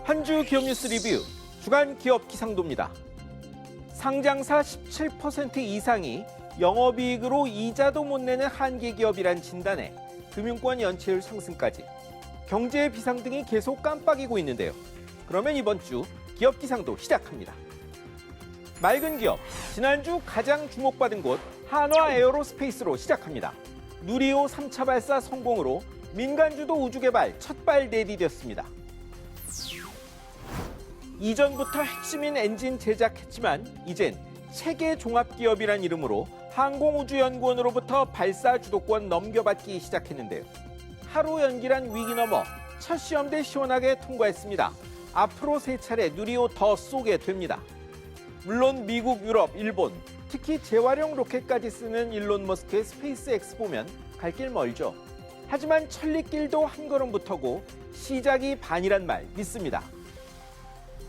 한 주 기업 뉴스 리뷰 주간 기업 기상도입니다. 상장사 17% 이상이 영업이익으로 이자도 못 내는 한계 기업이란 진단에 금융권 연체율 상승까지 경제 비상등이 계속 깜빡이고 있는데요. 그러면 이번 주 기업 기상도 시작합니다. 맑은 기업, 지난주 가장 주목받은 곳 한화 에어로스페이스로 시작합니다. 누리호 3차 발사 성공으로 민간주도 우주 개발 첫 발 내디뎠습니다. 이전부터 핵심인 엔진 제작했지만 이젠 체계 종합기업이란 이름으로 항공우주연구원으로부터 발사 주도권 넘겨받기 시작했는데요. 하루 연기란 위기 넘어 첫 시험대 시원하게 통과했습니다. 앞으로 3차례 누리호 더 쏘게 됩니다. 물론 미국, 유럽, 일본, 특히 재활용 로켓까지 쓰는 일론 머스크의 스페이스X 보면 갈 길 멀죠. 하지만 천리길도 한 걸음부터고 시작이 반이란 말 믿습니다.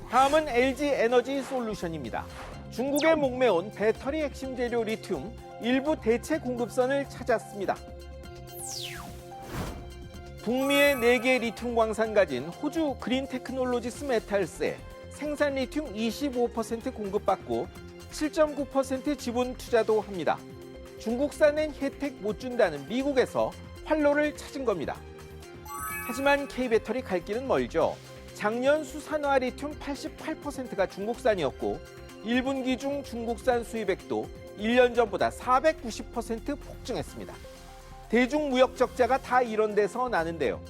다음은 LG 에너지 솔루션입니다. 중국에 목매온 배터리 핵심 재료 리튬 일부 대체 공급선을 찾았습니다. 북미의 4개 리튬 광산 가진 호주 그린 테크놀로지스 메탈스에 생산 리튬 25% 공급받고 7.9% 지분 투자도 합니다. 중국산엔 혜택 못 준다는 미국에서 활로를 찾은 겁니다. 하지만 K배터리 갈 길은 멀죠. 작년 수산화 리튬 88%가 중국산이었고 1분기 중 중국산 수입액도 1년 전보다 490% 폭증했습니다. 대중무역 적자가 다 이런 데서 나는데요.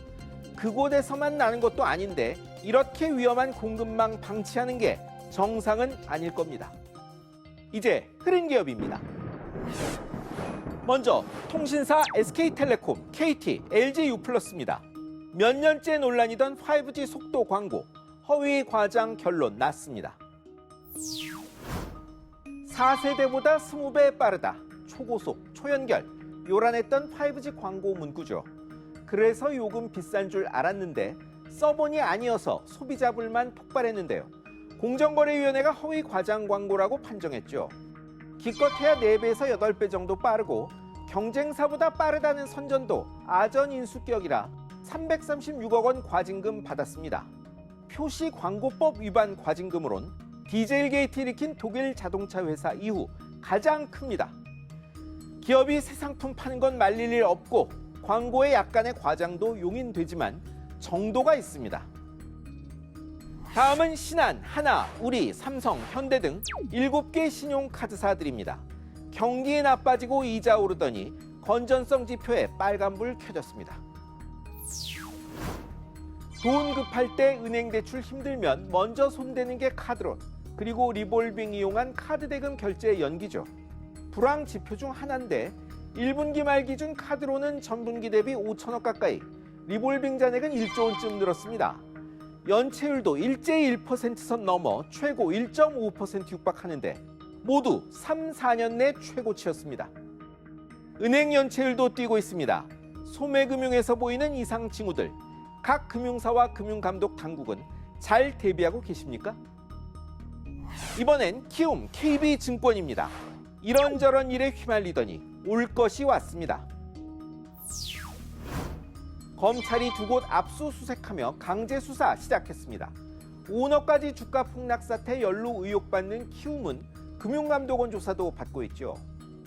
그곳에서만 나는 것도 아닌데 이렇게 위험한 공급망 방치하는 게 정상은 아닐 겁니다. 이제 흐린 기업입니다. 먼저 통신사 SK텔레콤, KT, LG유플러스입니다. 몇 년째 논란이던 5G 속도 광고, 허위 과장 결론 났습니다. 4세대보다 20배 빠르다, 초고속, 초연결, 요란했던 5G 광고 문구죠. 그래서 요금 비싼 줄 알았는데 써보니 아니어서 소비자 불만 폭발했는데요. 공정거래위원회가 허위 과장 광고라고 판정했죠. 기껏해야 4배에서 8배 정도 빠르고 경쟁사보다 빠르다는 선전도 아전인수격이라 336억 원 과징금 받았습니다. 표시 광고법 위반 과징금으론 디젤 게이트 일으킨 독일 자동차 회사 이후 가장 큽니다. 기업이 새 상품 파는 건 말릴 일 없고 광고에 약간의 과장도 용인되지만 정도가 있습니다. 다음은 신한, 하나, 우리, 삼성, 현대 등 7개 신용카드사들입니다. 경기 나빠지고 이자 오르더니 건전성 지표에 빨간불 켜졌습니다. 돈 급할 때 은행 대출 힘들면 먼저 손대는 게 카드론, 그리고 리볼빙 이용한 카드 대금 결제 연기죠. 불황 지표 중 하나인데 1분기 말 기준 카드론은 전분기 대비 5천억 가까이, 리볼빙 잔액은 1조 원쯤 늘었습니다. 연체율도 일제히 1%선 넘어 최고 1.5% 육박하는데 모두 3, 4년 내 최고치였습니다. 은행 연체율도 뛰고 있습니다. 소매금융에서 보이는 이상 징후들, 각 금융사와 금융감독 당국은 잘 대비하고 계십니까? 이번엔 키움 KB증권입니다. 이런저런 일에 휘말리더니 올 것이 왔습니다. 검찰이 2곳 압수수색하며 강제 수사 시작했습니다. 오너까지 주가 폭락 사태 연루 의혹받는 키움은 금융감독원 조사도 받고 있죠.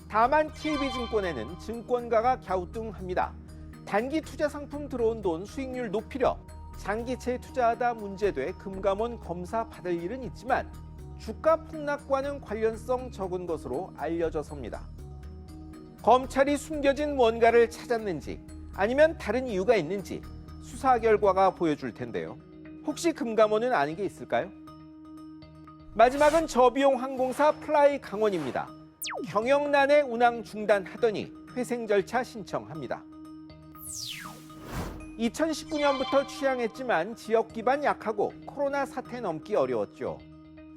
다만 KB증권에는 증권가가 갸우뚱합니다. 단기 투자 상품 들어온 돈 수익률 높이려 장기채에 투자하다 문제돼 금감원 검사 받을 일은 있지만 주가 폭락과는 관련성 적은 것으로 알려져서입니다. 검찰이 숨겨진 뭔가를 찾았는지 아니면 다른 이유가 있는지 수사 결과가 보여줄 텐데요. 혹시 금감원은 아는 게 있을까요? 마지막은 저비용 항공사 플라이 강원입니다. 경영난에 운항 중단하더니 회생 절차 신청합니다. 2019년부터 취항했지만 지역 기반 약하고 코로나 사태 넘기 어려웠죠.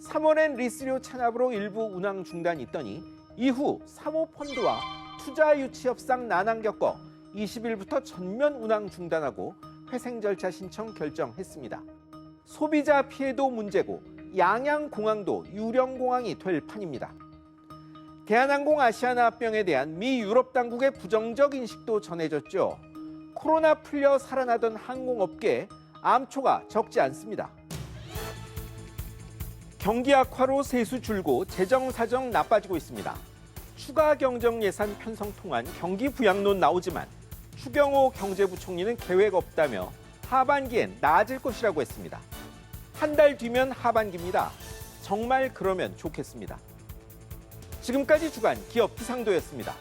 3월엔 리스료 찬압으로 일부 운항 중단이 있더니 이후 사모펀드와 투자 유치 협상 난항 겪어 20일부터 전면 운항 중단하고 회생 절차 신청 결정했습니다. 소비자 피해도 문제고 양양공항도 유령공항이 될 판입니다. 대한항공 아시아나합병에 대한 미 유럽 당국의 부정적 인식도 전해졌죠. 코로나 풀려 살아나던 항공업계에 암초가 적지 않습니다. 경기 악화로 세수 줄고 재정 사정 나빠지고 있습니다. 추가 경정 예산 편성 통한 경기 부양론 나오지만 추경호 경제부총리는 계획 없다며 하반기엔 나아질 것이라고 했습니다. 한 달 뒤면 하반기입니다. 정말 그러면 좋겠습니다. 지금까지 주간 기업 기상도였습니다.